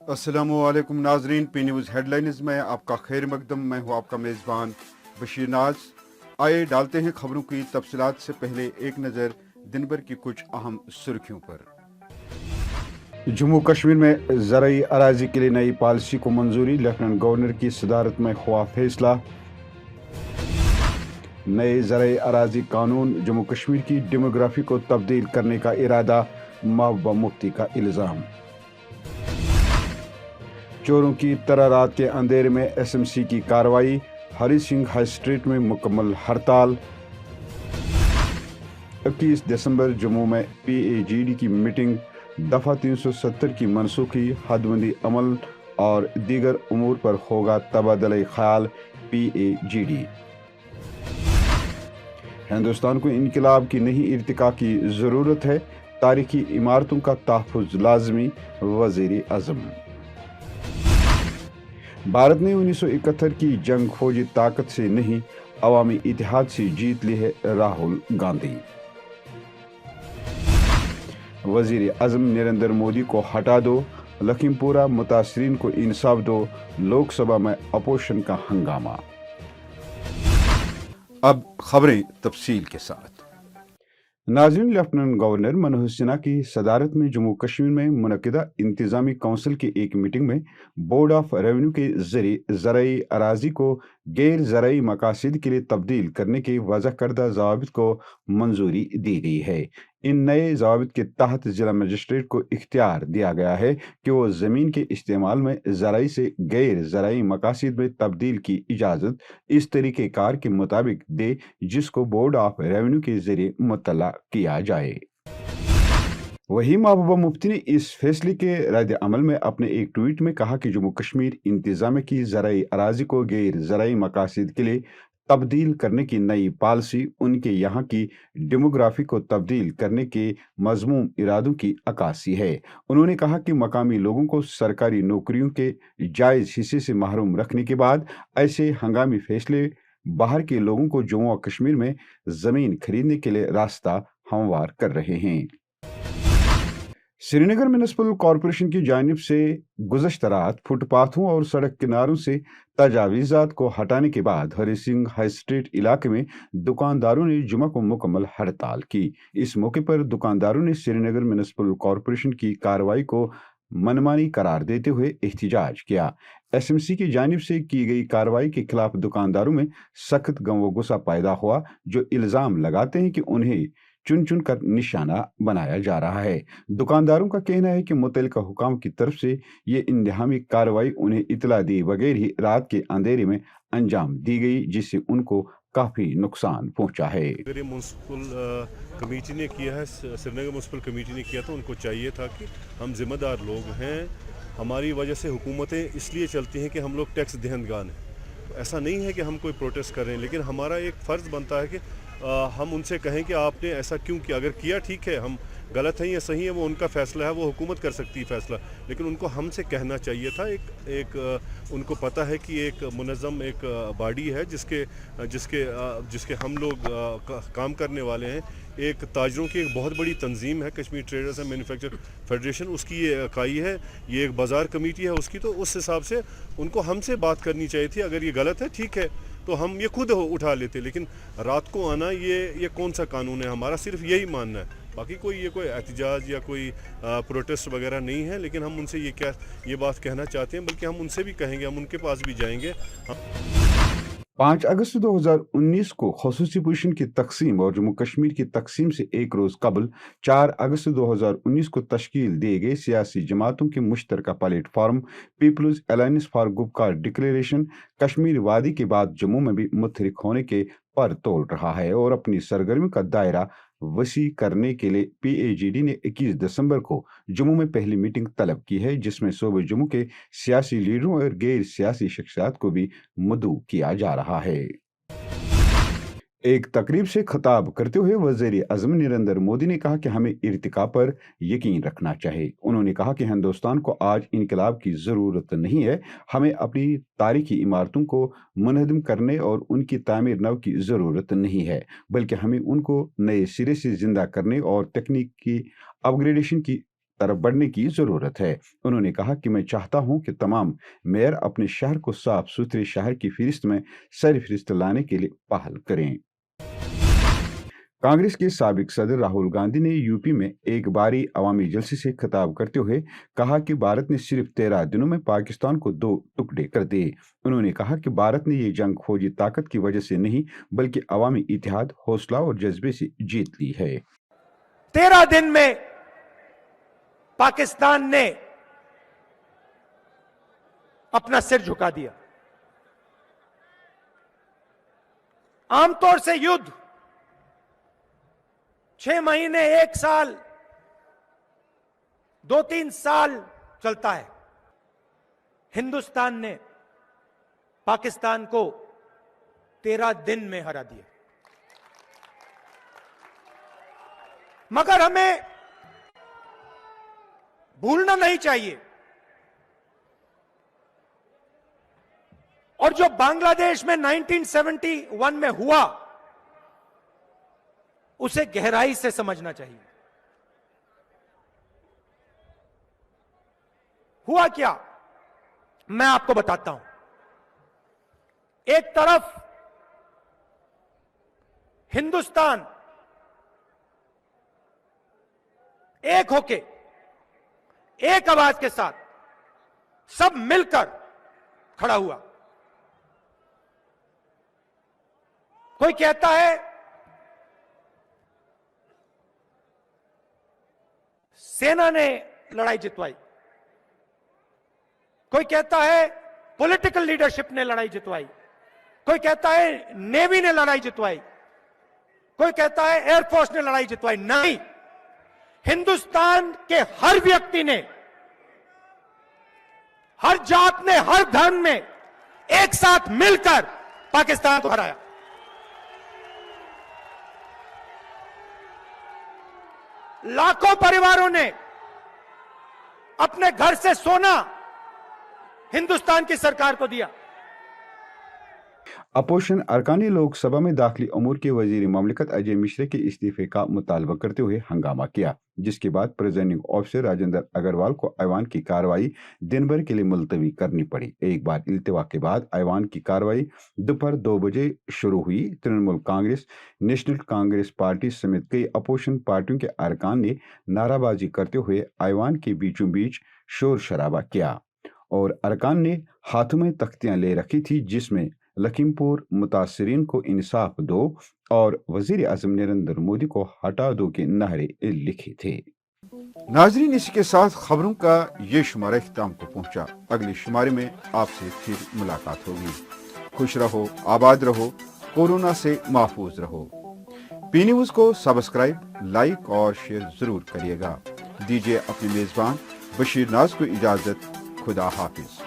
अस्सलामुअलैकुम नाजरीन, P news headlines में आपका खैर मकदम। मैं हूँ आपका मेज़बान बशीर नाज। आइए डालते हैं खबरों की तफसीलात से पहले एक नज़र दिन भर की कुछ अहम सुर्खियों पर। जम्मू कश्मीर में ज़राई अराजी के लिए नई पॉलिसी को मंजूरी, लेफ्टिनेंट गवर्नर की सदारत में हुआ फैसला। नए ज़राई अराजी कानून, जम्मू कश्मीर की डेमोग्राफी को तब्दील करने का इरादा, महबूबा मुफ्ती का इल्ज़ाम। चोरों की तरह रात के अंधेरे में एसएमसी की कार्रवाई, हरी सिंह हाई स्ट्रीट में मुकम्मल हड़ताल। 21 दिसंबर जम्मू में पीएजीडी की मीटिंग, दफ़ा 370 की मनसूखी, हदबंदी अमल और दीगर उमूर पर होगा तबादला ख्याल। पीएजीडी हिंदुस्तान को इनकलाब की नहीं इर्तिका की ज़रूरत है, तारीखी इमारतों का तहफ़्फ़ुज़ लाज़मी, वज़ीर आज़म। भारत ने 1971 की जंग फौजी ताकत से नहीं, अवामी इतिहाद से जीत ली है, राहुल गांधी। वजीर आज़म नरेंद्र मोदी को हटा दो, लखीमपुरा मुतासरीन को इंसाफ दो, लोकसभा में अपोजिशन का हंगामा। अब खबरें तफसील के साथ। नाज़रीन, लेफ्टिनेंट गवर्नर मनोज सिन्हा की सदारत में जम्मू कश्मीर में मुनक़िदा इंतज़ामी काउंसिल की एक मीटिंग में बोर्ड ऑफ रेवेन्यू के ज़रिए ज़राई अराजी को गैर ज़राई मकासद के लिए तब्दील करने के वज़ा करदा ज़वाबित को मंजूरी दी गई है। इन नए ज़वाबित के तहत ज़िला मजिस्ट्रेट को इख्तियार दिया गया है कि वो ज़मीन के इस्तेमाल में ज़राई से गैर ज़राई मकासद में तब्दील की इजाज़त इस तरीक़ेकार के मुताबिक दे जिसको बोर्ड ऑफ रेवेन्यू के ज़रिए मुतल्ला किया जाए। वही महबूबा मुफ्ती ने इस फैसले के रद्द अमल में अपने एक ट्वीट में कहा कि जम्मू कश्मीर इंतजाम की ज़राई अराजी को गैर ज़राई मकासद के लिए तब्दील करने की नई पॉलिसी उनके यहाँ की डेमोग्राफी को तब्दील करने के मज़मूम इरादों की अक्कासी है। उन्होंने कहा कि मकामी लोगों को सरकारी नौकरियों के जायज़ हिस्से से महरूम रखने के बाद ऐसे हंगामी फैसले बाहर के लोगों को जम्मू और कश्मीर में ज़मीन खरीदने के लिए रास्ता हमवार कर रहे हैं। श्रीनगर म्यूनिसिपल कॉरपोरेशन की जानिब से गुज़श्ता रात फुटपाथों और सड़क किनारों से तजावीज़ात को हटाने के बाद हरी सिंह हाई स्ट्रीट इलाके में दुकानदारों ने जुमा को मुकम्मल हड़ताल की। इस मौके पर दुकानदारों ने श्रीनगर म्यूनिसिपल कॉरपोरेशन की कार्रवाई को मनमानी करार देते हुए एहतजाज किया। एसएमसी की जानिब से की गई कार्रवाई के खिलाफ दुकानदारों में सख्त गम व गुस्सा पैदा हुआ, जो इल्ज़ाम लगाते हैं कि उन्हें चुन चुन कर निशाना बनाया जा रहा है। दुकानदारों का कहना है कि मुतल्लिका हुकाम की तरफ से ये इंतहामी कार्रवाई उन्हें इतला दिए बगैर ही रात के अंधेरे में अंजाम दी गई, जिससे उनको काफ़ी नुकसान पहुंचा है। अगर ये म्यूनसिपल कमेटी ने किया है, श्रीनगर म्यूनसिपल कमेटी ने किया, तो उनको चाहिए था कि हम जिम्मेदार लोग हैं, हमारी वजह से हुकूमतें इसलिए चलती हैं कि हम लोग टैक्स दहनगान हैं। तो ऐसा नहीं है कि हम कोई प्रोटेस्ट कर रहे हैं, लेकिन हमारा एक फ़र्ज़ बनता है कि हम उनसे कहें कि आपने ऐसा क्यों किया। अगर किया ठीक है, हम गलत हैं या सही है वो उनका फ़ैसला है, वो हुकूमत कर सकती है फ़ैसला, लेकिन उनको हमसे कहना चाहिए था। उनको पता है कि एक मुनज़्ज़म एक बॉडी है जिसके जिसके जिसके हम लोग काम करने वाले हैं। एक ताजरों की एक बहुत बड़ी तंजीम है, Kashmir traders and manufacture federation, उसकी ये इकाई है, ये एक बाज़ार कमेटी है उसकी। तो उस हिसाब से उनको हमसे बात करनी चाहिए थी। अगर ये गलत है ठीक है तो हम ये खुद उठा लेते, लेकिन रात को आना ये कौन सा कानून है। हमारा सिर्फ यही मानना है, बाकी कोई एहतजाज या कोई प्रोटेस्ट वगैरह नहीं है। लेकिन हम उनसे ये बात कहना चाहते हैं, बल्कि हम उनसे भी कहेंगे, हम उनके पास भी जाएंगे। 5 अगस्त 2019 को खसूसी पोजीशन की तकसीम और जम्मू कश्मीर की तकसीम से एक रोज़ कबल 4 अगस्त 2019 को तश्कील दिए गए सियासी जमातों के मुश्तरका प्लेटफार्म पीपल्स अलायंस फॉर गुप का डिक्लेरेशन कश्मीर वादी के बाद जम्मू में भी मुतहरिक होने के पर तोल रहा है और अपनी सरगर्मी का दायरा वसी करने के लिए पीएजीडी ने 21 दिसंबर को जम्मू में पहली मीटिंग तलब की है, जिसमें सूबे जम्मू के सियासी लीडरों और गैर सियासी शख्सियात को भी मदऊ किया जा रहा है। एक तकरीब से खिताब करते हुए वज़ीर आज़म नरेंद्र मोदी ने कहा कि हमें इर्तिका पर यकीन रखना चाहिए। उन्होंने कहा कि हिंदुस्तान को आज इनकलाब की ज़रूरत नहीं है, हमें अपनी तारीखी इमारतों को मुनहदम करने और उनकी तामीर नव की ज़रूरत नहीं है, बल्कि हमें उनको नए सिरे से ज़िंदा करने और तकनीक की अपग्रेडेशन की तरफ बढ़ने की जरूरत है। उन्होंने कहा कि मैं चाहता हूं कि तमाम मेयर अपने शहर को साफ सुथरे शहर की फहरिस्त में सरफहरिस्त लाने के लिए पहल करें। कांग्रेस के साबिक सदर राहुल गांधी ने यूपी में एक बारी अवामी जलसे से खिताब करते हुए कहा कि भारत ने सिर्फ 13 दिनों में पाकिस्तान को 2 टुकड़े कर दिए। उन्होंने कहा कि भारत ने ये जंग फौजी ताकत की वजह से नहीं बल्कि अवामी इत्तेहाद, हौसला और जज्बे से जीत ली है। 13 दिन में पाकिस्तान ने अपना सिर झुका दिया। आमतौर से युद्ध 6 महीने, 1 साल, 2-3 साल चलता है। हिंदुस्तान ने पाकिस्तान को 13 दिन में हरा दिया। मगर हमें भूलना नहीं चाहिए, और जो बांग्लादेश में 1971 में हुआ उसे गहराई से समझना चाहिए। हुआ क्या, मैं आपको बताता हूं। एक तरफ हिंदुस्तान एक होके, एक आवाज के साथ सब मिलकर खड़ा हुआ। कोई कहता है सेना ने लड़ाई जितवाई, कोई कहता है पॉलिटिकल लीडरशिप ने लड़ाई जितवाई, कोई कहता है नेवी ने लड़ाई जितवाई, कोई कहता है एयरफोर्स ने लड़ाई जितवाई। नहीं, हिंदुस्तान के हर व्यक्ति ने, हर जात ने, हर धर्म में एक साथ मिलकर पाकिस्तान को हराया। लाखों परिवारों ने अपने घर से सोना हिंदुस्तान की सरकार को दिया। अपोजिशन अरकान ने लोकसभा में दाखिली अमूर के वजीर ममलिकत अजय मिश्रा के इस्तीफे का मुतालबा करते हुए हंगामा किया, जिसके बाद प्रेजाइडिंग ऑफिसर राजेंद्र अग्रवाल को ऐवान की कार्रवाई दिन भर के लिए मुलतवी करनी पड़ी। एक बार इल्तिवा के बाद ऐवान की कार्रवाई दोपहर 2 बजे शुरू हुई। तृणमूल कांग्रेस, नेशनल कांग्रेस पार्टी समेत कई अपोजिशन पार्टियों के अरकान ने नाराबाजी करते हुए ऐवान के बीचों बीच शोर शराबा किया और अरकान ने हाथों में तख्तियां ले रखी थी जिसमें लखीमपुर मुतासरीन को इंसाफ दो और वजीर आजम नरेंद्र मोदी को हटा दो के नारे लिखे थे। नाजरीन, इसी के साथ खबरों का ये शुमारा इख्तिताम को पहुंचा। अगले शुमारे में आपसे फिर मुलाकात होगी। खुश रहो, आबाद रहो, कोरोना से महफूज रहो। पी न्यूज को सब्सक्राइब, लाइक और शेयर जरूर करिएगा। दीजिए अपने मेजबान बशीर नाज को इजाजत। खुदा हाफिज।